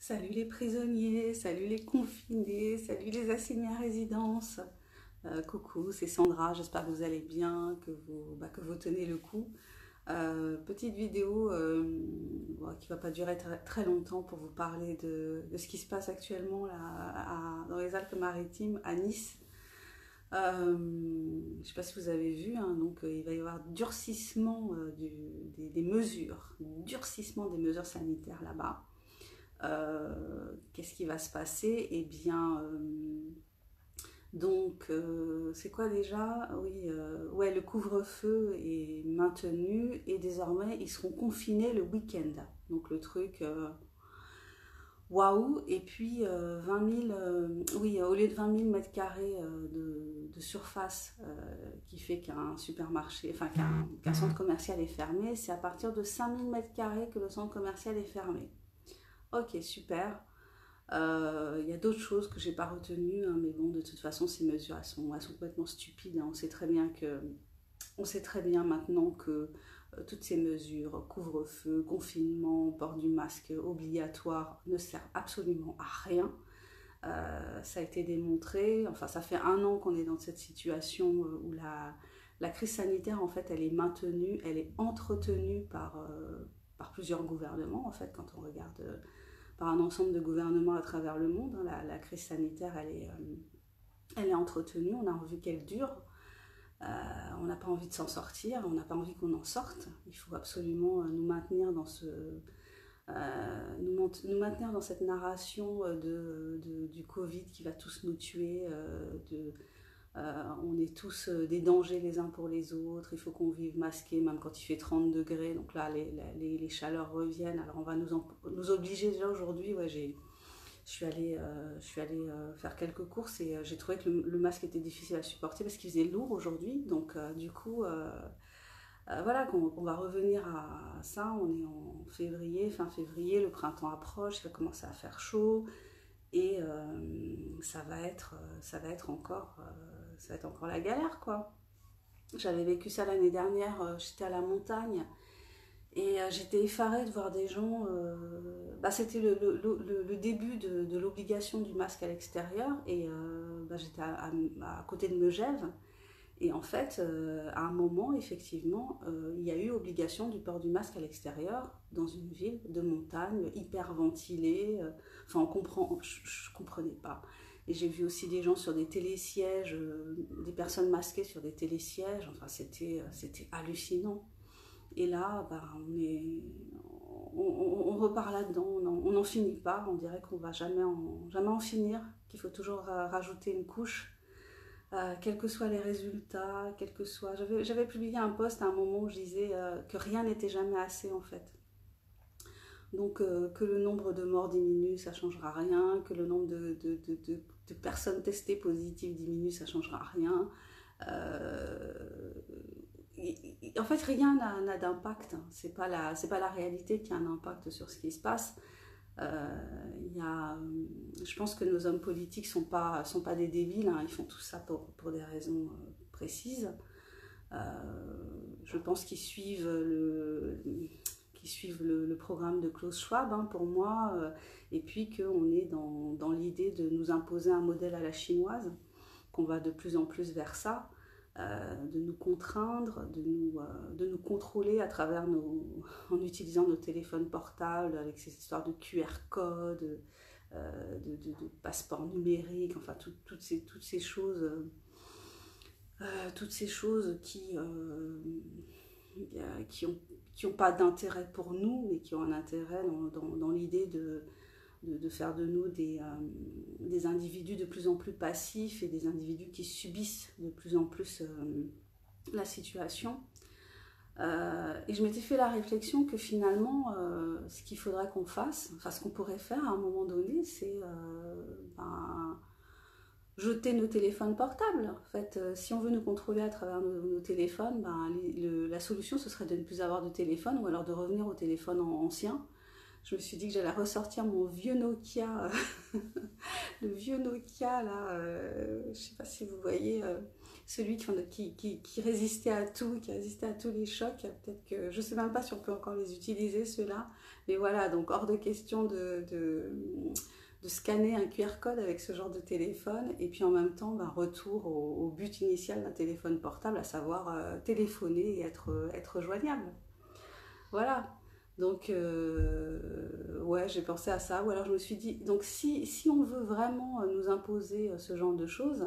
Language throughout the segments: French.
Salut les prisonniers, salut les confinés, salut les assignés à résidence. Coucou, c'est Sandra, j'espère que vous allez bien, que vous tenez le coup. Petite vidéo bon, qui va pas durer très longtemps pour vous parler de ce qui se passe actuellement là, dans les Alpes-Maritimes, à Nice. Je ne sais pas si vous avez vu, hein, donc il va y avoir durcissement des mesures, durcissement des mesures sanitaires là-bas. Qu'est-ce qui va se passer? Eh bien, c'est quoi déjà? Oui, ouais, le couvre-feu est maintenu et désormais ils seront confinés le week-end. Donc le truc, waouh! Et puis 20 000, oui, au lieu de 20 000 mètres carrés de surface qui fait qu'un supermarché, enfin qu'un centre commercial est fermé, c'est à partir de 5 000 mètres carrés que le centre commercial est fermé. Ok, super. Il y a d'autres choses que j'ai pas retenues, hein, mais bon, de toute façon, ces mesures, elles sont complètement stupides, hein. On sait très bien maintenant que toutes ces mesures, couvre-feu, confinement, port du masque obligatoire, ne servent absolument à rien. Ça a été démontré, enfin, ça fait 1 an qu'on est dans cette situation où la crise sanitaire, en fait, elle est maintenue, elle est entretenue par plusieurs gouvernements, en fait, quand on regarde par un ensemble de gouvernements à travers le monde, hein. La crise sanitaire, elle est entretenue, on a envie qu'elle dure, on n'a pas envie de s'en sortir, on n'a pas envie qu'on en sorte. Il faut absolument nous maintenir nous maintenir dans cette narration du Covid qui va tous nous tuer, on est tous des dangers les uns pour les autres, il faut qu'on vive masqué même quand il fait 30 degrés, donc là les chaleurs reviennent, alors on va nous obliger déjà aujourd'hui, ouais, je suis allée faire quelques courses et j'ai trouvé que le masque était difficile à supporter parce qu'il faisait lourd aujourd'hui, donc du coup voilà qu'on va revenir à ça, on est en février, fin février, le printemps approche, il va commencer à faire chaud et ça va être encore la galère, quoi. J'avais vécu ça l'année dernière, j'étais à la montagne et j'étais effarée de voir des gens. C'était le début de l'obligation du masque à l'extérieur et j'étais à côté de Megève. Et en fait, à un moment, effectivement, il y a eu obligation du port du masque à l'extérieur dans une ville de montagne, hyper ventilée. Enfin, je comprenais pas. Et j'ai vu aussi des gens sur des télésièges, des personnes masquées sur des télésièges. Enfin, c'était hallucinant. Et là, on repart là-dedans, on n'en finit pas. On dirait qu'on va jamais en finir, qu'il faut toujours rajouter une couche. Quels que soient les résultats, quels que soient... J'avais publié un post à un moment où je disais que rien n'était jamais assez en fait. Donc que le nombre de morts diminue, ça ne changera rien, que le nombre de personnes testées positives diminue, ça ne changera rien. En fait, rien n'a d'impact. C'est pas la réalité qui a un impact sur ce qui se passe. Je pense que nos hommes politiques sont pas des débiles, hein, ils font tout ça pour des raisons précises. Je pense qu'ils suivent le programme de Klaus Schwab, hein, pour moi, et puis qu'on est dans l'idée de nous imposer un modèle à la chinoise, qu'on va de plus en plus vers ça. De nous contraindre, de nous contrôler à travers en utilisant nos téléphones portables avec ces histoires de QR code, de passeports numériques, enfin toutes ces choses, qui ont pas d'intérêt pour nous, mais qui ont un intérêt dans l'idée de faire de nous des individus de plus en plus passifs et des individus qui subissent de plus en plus la situation. Et je m'étais fait la réflexion que finalement, ce qu'il faudrait qu'on fasse, enfin ce qu'on pourrait faire à un moment donné, c'est jeter nos téléphones portables. En fait, si on veut nous contrôler à travers nos téléphones, la solution ce serait de ne plus avoir de téléphone ou alors de revenir au téléphone ancien. Je me suis dit que j'allais ressortir mon vieux Nokia, le vieux Nokia là, je sais pas si vous voyez, celui qui résistait à tout, qui résistait à tous les chocs. Peut-être que je ne sais même pas si on peut encore les utiliser ceux-là. Mais voilà, donc hors de question de scanner un QR code avec ce genre de téléphone. Et puis en même temps, ben, retour au but initial d'un téléphone portable, à savoir téléphoner et être joignable. Voilà. Donc, ouais, j'ai pensé à ça. Ou alors je me suis dit, donc si on veut vraiment nous imposer ce genre de choses,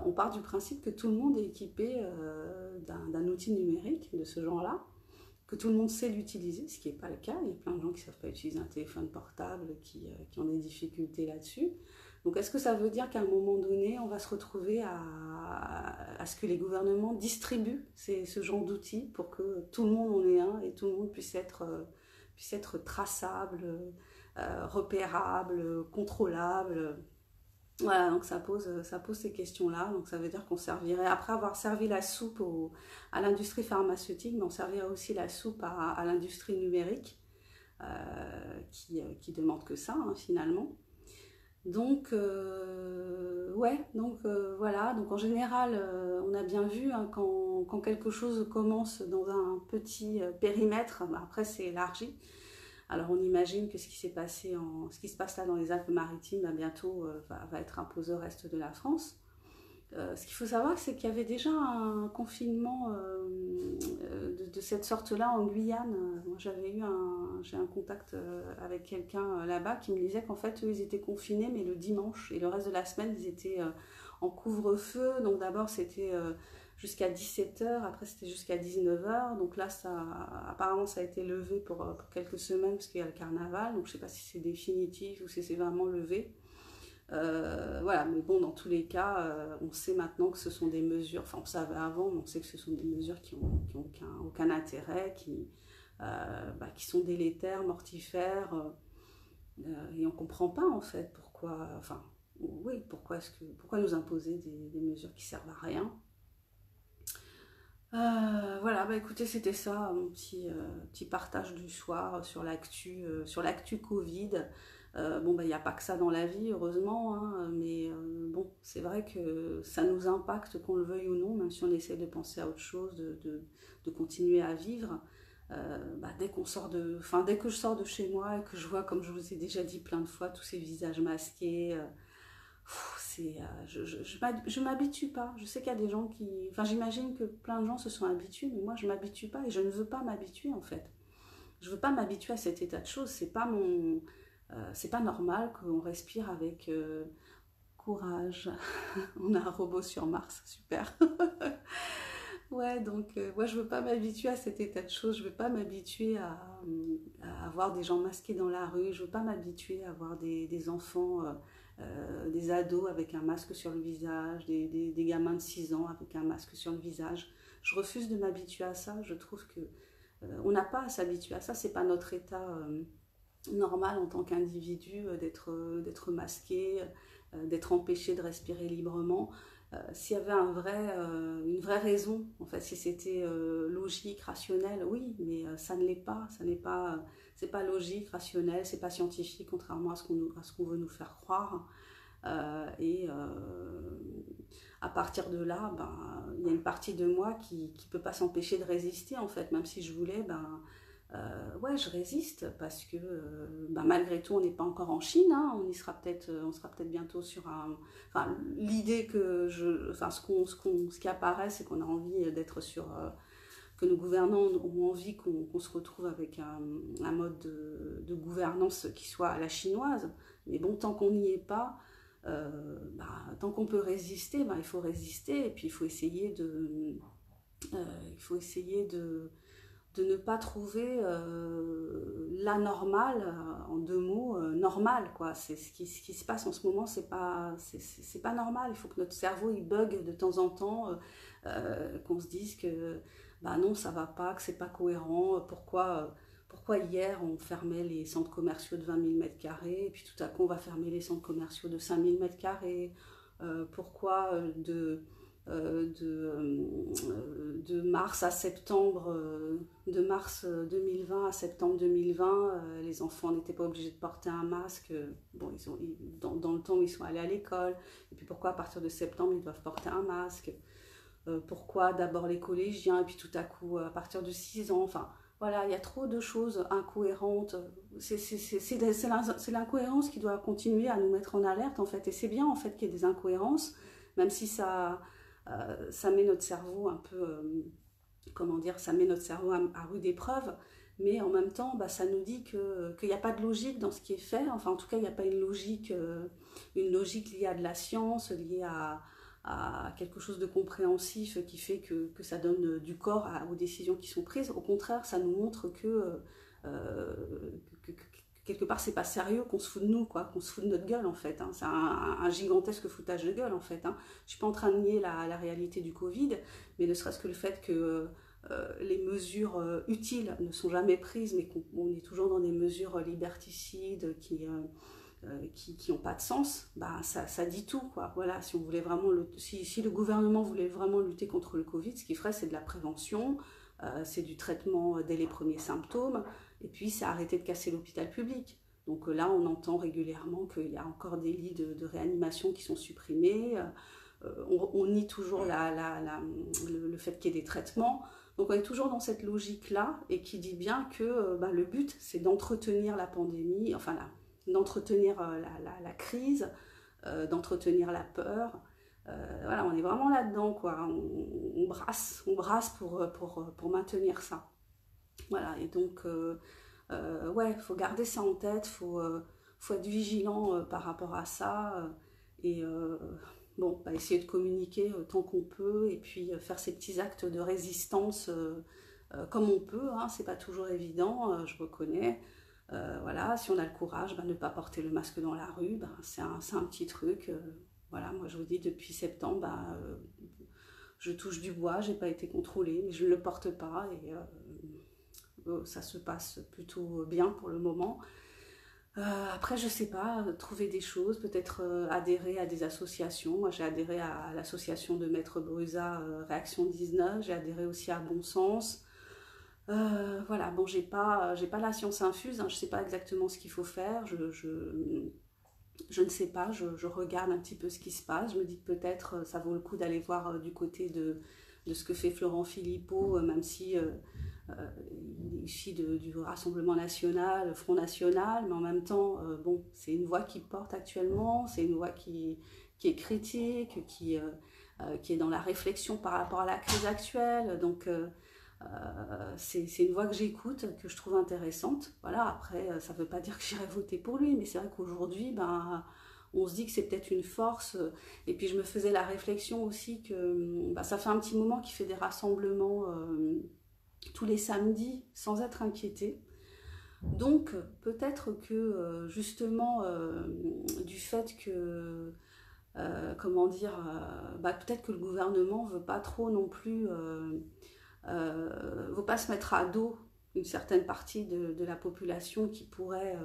on part du principe que tout le monde est équipé d'un outil numérique de ce genre-là, que tout le monde sait l'utiliser, ce qui n'est pas le cas. Il y a plein de gens qui ne savent pas utiliser un téléphone portable, qui ont des difficultés là-dessus. Donc est-ce que ça veut dire qu'à un moment donné, on va se retrouver à ce que les gouvernements distribuent ce genre d'outils pour que tout le monde en ait un et tout le monde puisse être traçable, repérable, contrôlable? Voilà, donc ça pose ces questions-là. Donc ça veut dire qu'on servirait, après avoir servi la soupe à l'industrie pharmaceutique, mais on servirait aussi la soupe à l'industrie numérique, qui demande que ça, hein, finalement. Donc, ouais, donc voilà. Donc en général, on a bien vu, hein, quand quelque chose commence dans un petit périmètre, après c'est élargi. Alors on imagine que ce ce qui se passe là dans les Alpes-Maritimes, bientôt va être imposé au reste de la France. Ce qu'il faut savoir, c'est qu'il y avait déjà un confinement de cette sorte-là en Guyane. Moi, j'ai un contact avec quelqu'un là-bas qui me disait qu'en fait, eux, ils étaient confinés, mais le dimanche et le reste de la semaine, ils étaient en couvre-feu. Donc d'abord, c'était jusqu'à 17h, après c'était jusqu'à 19h. Donc là, apparemment, ça a été levé pour quelques semaines parce qu'il y a le carnaval. Donc je ne sais pas si c'est définitif ou si c'est vraiment levé. Voilà, mais bon, dans tous les cas, on sait maintenant que ce sont des mesures, enfin on savait avant, mais on sait que ce sont des mesures qui ont aucun intérêt, qui sont délétères, mortifères, et on ne comprend pas en fait pourquoi, enfin oui, pourquoi nous imposer des mesures qui servent à rien. Voilà, écoutez, c'était ça mon petit partage du soir sur l'actu Covid. Bon, il n'y a pas que ça dans la vie, heureusement, hein, mais bon, c'est vrai que ça nous impacte, qu'on le veuille ou non, même si on essaie de penser à autre chose, de continuer à vivre. Dès que je sors de chez moi et que je vois, comme je vous ai déjà dit plein de fois, tous ces visages masqués, je m'habitue pas. Je sais qu'il y a des gens enfin, j'imagine que plein de gens se sont habitués, mais moi, je m'habitue pas et je ne veux pas m'habituer, en fait. Je veux pas m'habituer à cet état de choses. C'est pas normal qu'on respire avec courage. On a un robot sur Mars, super. Ouais, donc moi je veux pas m'habituer à cet état de choses. Je veux pas m'habituer à avoir des gens masqués dans la rue. Je veux pas m'habituer à avoir des enfants, des ados avec un masque sur le visage, des gamins de 6 ans avec un masque sur le visage. Je refuse de m'habituer à ça. Je trouve que on n'a pas à s'habituer à ça. C'est pas notre état normal en tant qu'individu d'être masqué, d'être empêché de respirer librement. S'il y avait une vraie raison, en fait, si c'était logique, rationnel, oui, mais ça ne l'est pas. C'est pas logique, rationnel, c'est pas scientifique, contrairement à ce qu'on veut nous faire croire. Et à partir de là, il y a une partie de moi qui ne peut pas s'empêcher de résister, en fait, même si je voulais, ouais, je résiste parce que malgré tout, on n'est pas encore en Chine, hein, on sera peut-être bientôt sur un. Enfin, l'idée ce qui apparaît, c'est qu'on a envie d'être que nos gouvernants ont envie qu'on se retrouve avec un mode de gouvernance qui soit à la chinoise. Mais bon, tant qu'on n'y est pas, tant qu'on peut résister, il faut résister et puis il faut essayer de ne pas trouver l'anormal, en 2 mots, normal, quoi. C'est ce qui se passe en ce moment, c'est pas normal. Il faut que notre cerveau il bug de temps en temps, qu'on se dise que non, ça va pas, que c'est pas cohérent. Pourquoi hier on fermait les centres commerciaux de 20 000 mètres carrés et puis tout à coup on va fermer les centres commerciaux de 5 000 mètres carrés? Pourquoi de mars à septembre, de mars 2020 à septembre 2020, les enfants n'étaient pas obligés de porter un masque. Bon, dans le temps où ils sont allés à l'école. Et puis pourquoi à partir de septembre ils doivent porter un masque? Pourquoi d'abord les collégiens et puis tout à coup à partir de 6 ans? Enfin, voilà, il y a trop de choses incohérentes. C'est l'incohérence qui doit continuer à nous mettre en alerte en fait. Et c'est bien en fait qu'il y ait des incohérences, même si ça met notre cerveau un peu, comment dire, ça met notre cerveau à rude épreuve, mais en même temps, bah, ça nous dit qu'il n'y a pas de logique dans ce qui est fait, enfin en tout cas, il n'y a pas une logique liée à de la science, liée à quelque chose de compréhensif qui fait que ça donne du corps aux décisions qui sont prises. Au contraire, ça nous montre que quelque part c'est pas sérieux, qu'on se fout de nous, quoi, qu'on se fout de notre gueule en fait, hein. C'est un gigantesque foutage de gueule en fait, hein. Je suis pas en train de nier la réalité du Covid, mais ne serait-ce que le fait que les mesures utiles ne sont jamais prises, mais qu'on est toujours dans des mesures liberticides qui n'ont pas de sens, bah, ça dit tout, quoi. Voilà, si on voulait vraiment si le gouvernement voulait vraiment lutter contre le Covid, ce qu'il ferait, c'est de la prévention, c'est du traitement dès les premiers symptômes, et puis c'est arrêter de casser l'hôpital public. Donc là, on entend régulièrement qu'il y a encore des lits de réanimation qui sont supprimés, on nie toujours le fait qu'il y ait des traitements. Donc on est toujours dans cette logique-là, et qui dit bien que bah, le but, c'est d'entretenir la pandémie, enfin d'entretenir la crise, d'entretenir la peur. Voilà, on est vraiment là-dedans, quoi. On brasse pour maintenir ça. Voilà, et donc, ouais, il faut garder ça en tête, faut être vigilant par rapport à ça, et bon, bah, essayer de communiquer tant qu'on peut, et puis faire ces petits actes de résistance comme on peut, hein. C'est pas toujours évident, je reconnais. Voilà, si on a le courage, bah, ne pas porter le masque dans la rue, bah, c'est un petit truc. Voilà, moi je vous dis, depuis septembre, bah, je touche du bois, j'ai pas été contrôlée, mais je ne le porte pas, et ça se passe plutôt bien pour le moment. Après, je sais pas, trouver des choses, peut-être adhérer à des associations. Moi, j'ai adhéré à l'association de Maître Brusa, Réaction 19, j'ai adhéré aussi à Bon Sens. Voilà, bon, j'ai pas la science infuse, hein, je sais pas exactement ce qu'il faut faire, je ne sais pas, je regarde un petit peu ce qui se passe, je me dis que peut-être ça vaut le coup d'aller voir du côté de ce que fait Florent Philippot, même si il est issu du Rassemblement National, Front National, mais en même temps, bon, c'est une voix qui porte actuellement, c'est une voix qui est critique, qui est dans la réflexion par rapport à la crise actuelle, donc c'est une voix que j'écoute, que je trouve intéressante. Voilà, après, ça ne veut pas dire que j'irai voter pour lui, mais c'est vrai qu'aujourd'hui, ben, on se dit que c'est peut-être une force. Et puis je me faisais la réflexion aussi que ben, ça fait un petit moment qu'il fait des rassemblements tous les samedis sans être inquiété. Donc peut-être que justement du fait que comment dire, bah, peut-être que le gouvernement veut pas trop non plus, veut pas se mettre à dos une certaine partie de la population qui pourrait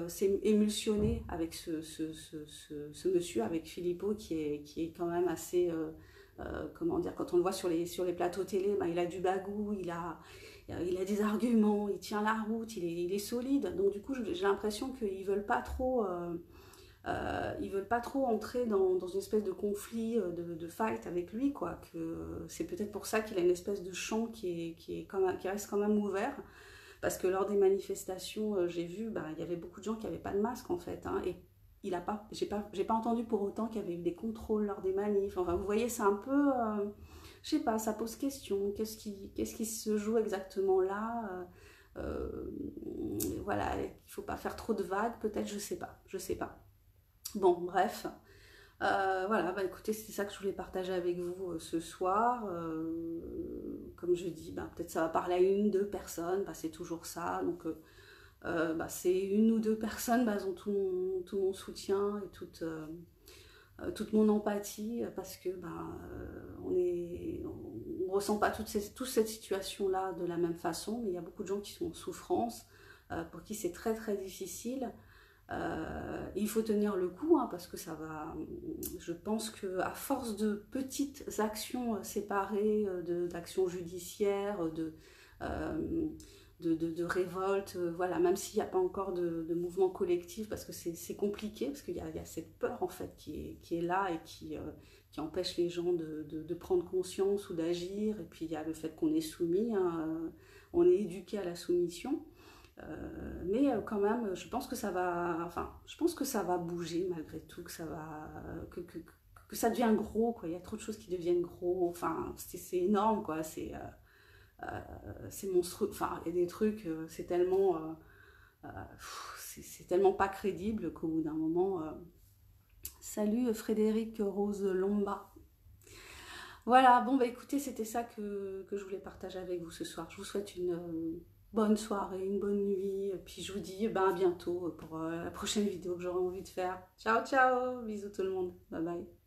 s'émulsionner avec ce monsieur, avec Philippot, qui est quand même assez, comment dire, quand on le voit sur les plateaux télé, bah, il a du bagou, il a des arguments, il tient la route, il est solide. Donc du coup, j'ai l'impression qu'ils veulent pas trop ils veulent pas trop entrer dans une espèce de conflit, de fight avec lui, quoi. Que c'est peut-être pour ça qu'il a une espèce de champ qui reste quand même ouvert. Parce que lors des manifestations, j'ai vu, bah, il y avait beaucoup de gens qui n'avaient pas de masque en fait, hein, et j'ai pas entendu pour autant qu'il y avait eu des contrôles lors des manifs. Enfin, vous voyez, c'est un peu, je sais pas, ça pose question. Qu'est-ce qui se joue exactement là? Voilà, il faut pas faire trop de vagues, peut-être, je sais pas. Bon, bref, voilà, bah écoutez, c'est ça que je voulais partager avec vous ce soir. Comme je dis, bah, peut-être ça va parler à une, deux personnes, bah, c'est toujours ça. Donc, bah, c'est une ou deux personnes, bah, elles ont tout mon soutien et toute mon empathie, parce que bah, on ressent pas toute cette situation-là de la même façon, mais il y a beaucoup de gens qui sont en souffrance, pour qui c'est très très difficile. Il faut tenir le coup, hein, parce que ça va. Je pense qu'à force de petites actions séparées, d'actions judiciaires, euh, de révolte, voilà, même s'il n'y a pas encore de mouvement collectif, parce que c'est compliqué, parce qu'il y a cette peur en fait qui est là et qui empêche les gens de prendre conscience ou d'agir, et puis il y a le fait qu'on est soumis, hein, on est éduqué à la soumission. Mais quand même, je pense que ça va, enfin, je pense que ça va bouger malgré tout, que ça va, que ça devient gros, quoi. Il y a trop de choses qui deviennent gros. Enfin, c'est énorme, quoi. C'est monstrueux. Enfin, il y a des trucs, c'est tellement pas crédible qu'au bout d'un moment. Salut Frédéric Rose Lomba. Voilà, bon bah écoutez, c'était ça que je voulais partager avec vous ce soir. Je vous souhaite une bonne soirée, une bonne nuit, puis je vous dis ben, à bientôt pour la prochaine vidéo que j'aurai envie de faire. Ciao ciao, bisous tout le monde, bye bye.